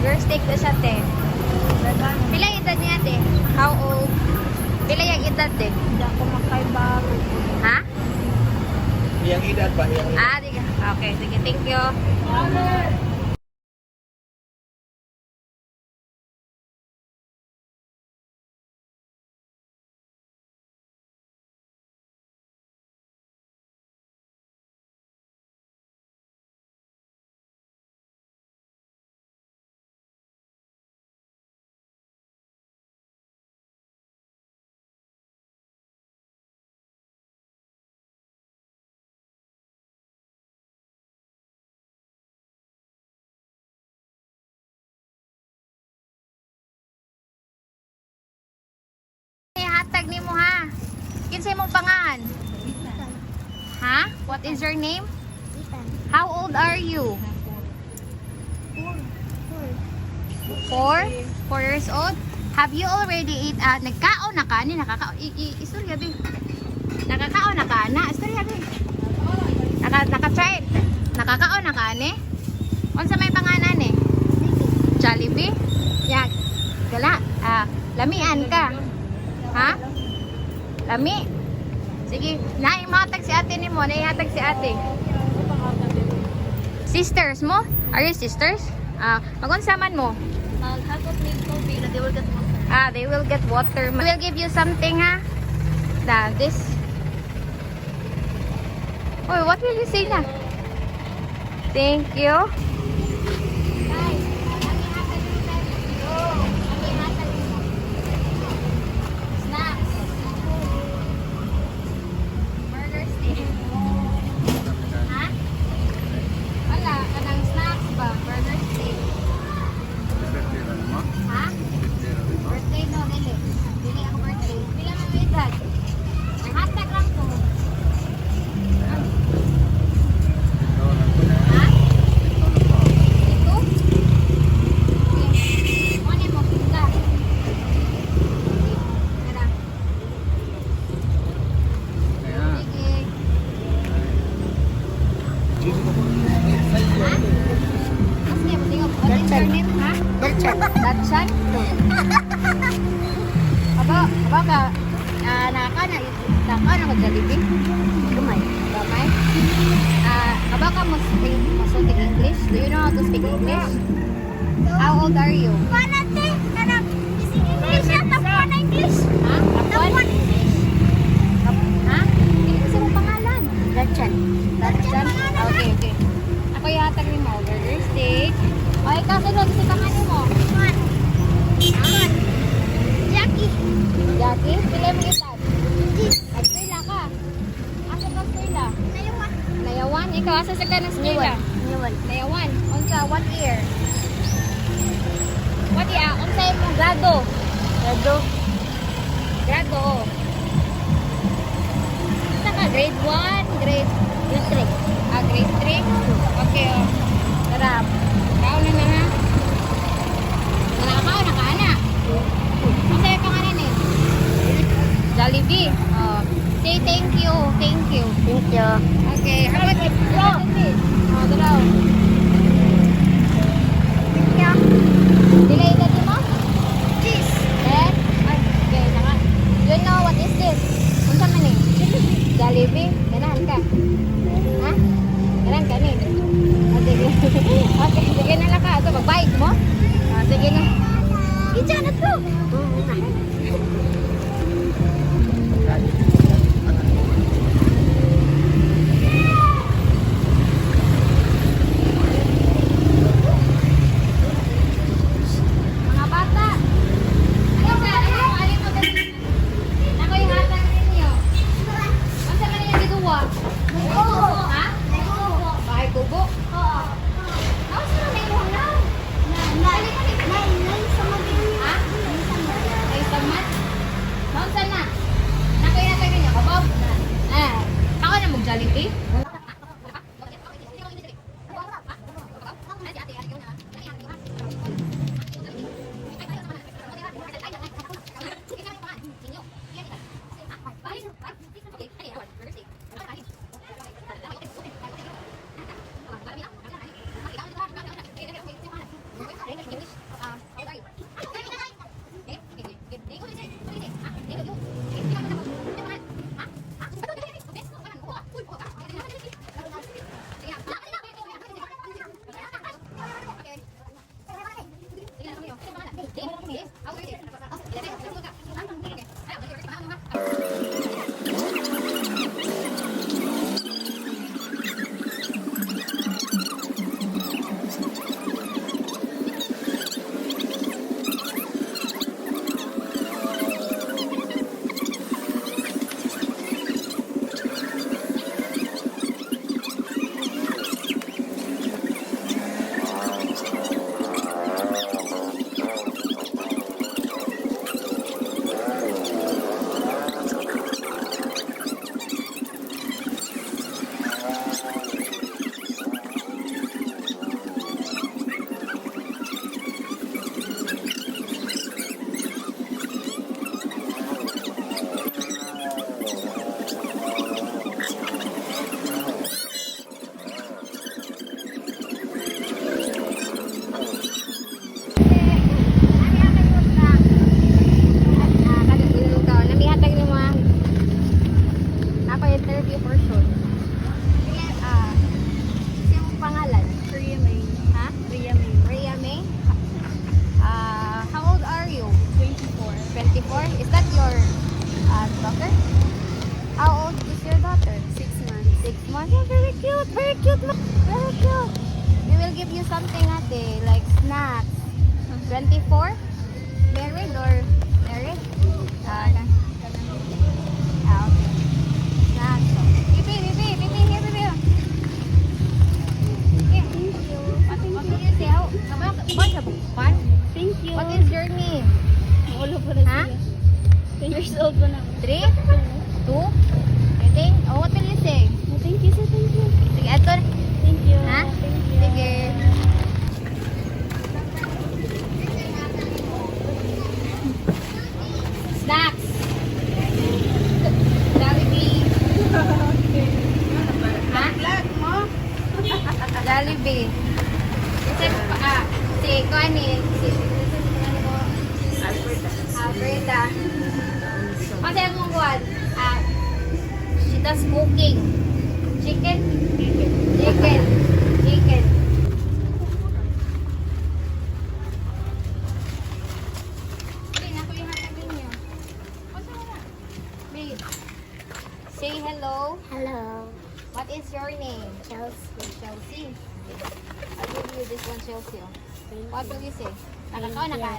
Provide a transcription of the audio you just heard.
Burger steak na siya, te. Pila yung edad niya, te? How old? Pila yung edad, te? Hindi ako makaibago. Ha? Yang edad ba? Yang edad. Ah, di ka. Okay, sige. Thank you. Hatag ni mo, ha? Kinsay mong pangahan? Ha? What is your name? How old are you? 4 years old? Have you already eat? Nagkaon na ka? Nakakaon? Istorya, be. Nakakaon na ka? Istorya, be. Naka-try? Nakakaon na ka, ne? Unsa may panganan, ne? Jollibee? Yak. Gala. Lamian ka. Ha? Lami? Sige. Naimatag si ate ni mo. Naihatag si ate. Sisters mo? Are you sisters? Magunsaman mo? Half of me coffee na they will get water. They will get water. We will give you something, ha? This. Oh, what will you say na? Thank you. Datsan? Aba ka, nakaka na mag-Jollibee? Gamay. Gamay? Aba ka mo speak English? Do you know how to speak English? How old are you? Panate! Anak! Ising English na! Tapuan na English! Ha? Tapuan English! Ha? Hindi kasi mo pangalan. Datsan. Datsan? Okay, okay. Ako yatag ni mo. Burger steak. Okay, kasunod si pangalan mo. Man! Man! Jackie! Jackie? Pila mo itad? Jis! Agpila ka. Asa ka pila? Nayawan! Nayawan? Ikaw, asa sa ka ng pila? Nayawan. Nayawan. Unsa, what year? What year? Unsa mo grado? Rado. Grado. Unsa ka? Grade 1? Grade 3. Grade 3? Okay, oh. Tara. Kaon na ha? Nakakaon na ka, ana? Unsa yung pangalan eh? Jollibee. Oh. Say thank you. Thank you. Thank you. Okay. How about it? Oh, tara. Thank you. Delay na di mo? Jis! Then, okay, naka. You know what is this? Unsa man eh? Jollibee? Ganahan ka? Ha? Ganahan ka ni? Sige. Okay, sige na lang ka. Ito, magbayad mo? Sige na. Ija na to! Mga bata. Ano ba? Alin mo kasi? Ako yung hatang ninyo. Unsa man yung gituwa? Ha? Bahay kubo? Oo. Ako sila na iluhang na. Nay sa magiging. Ha? Ay, tama. English. How old are you? Okay, okay, good. Day ko, Lisay. Ano, Lisay? Ha? Day ko, you. Okay, hindi ka mo. Hindi mo. Ha? Ha? Bato, dali, dali. Okay, walang buka. Uy, buka. Okay, dali, dali, dali. Sige na. Okay. Sige na, kami, oh. Day mo, kami, yes. How old are you? Oh, ilagay, ilagay, buka. Okay. Ayaw, okay, paano nga? Interview for sure. Sige, yung pangalan? Rhea May. Ha? Rhea May. Rhea May? How old are you? 24. 24? Is that your daughter? How old is your daughter? 6 months. 6 months? Oh, very cute. Very cute. Very cute. We will give you something ate, like snacks. 24? Married or married? Okay. Okay. Snacks. Bibi, Bibi, Bibi, here, Bibi. Here. What will you say? What's the fun? Thank you. What is your name? Ulo pa na Ha? siya. 10 years old pa na. 3? 2? I think. Oh, what will you say? Oh, thank you, sir. Thank you. Sige, ito. Thank you. Ha? Thank you. Sige. Snacks. Jollibee. Ha? Vlog mo? Jollibee. Kasi, si Connie, si Alberta. Kasi akong buwan, she does cooking. Chicken? Chicken. Chicken. Hindi, ako yung hatagin niyo. Babe, say hello. Hello. What is your name? Chelsea. Chelsea. I'll give you this one, Chelsea. What will you say? Nakakao na ka,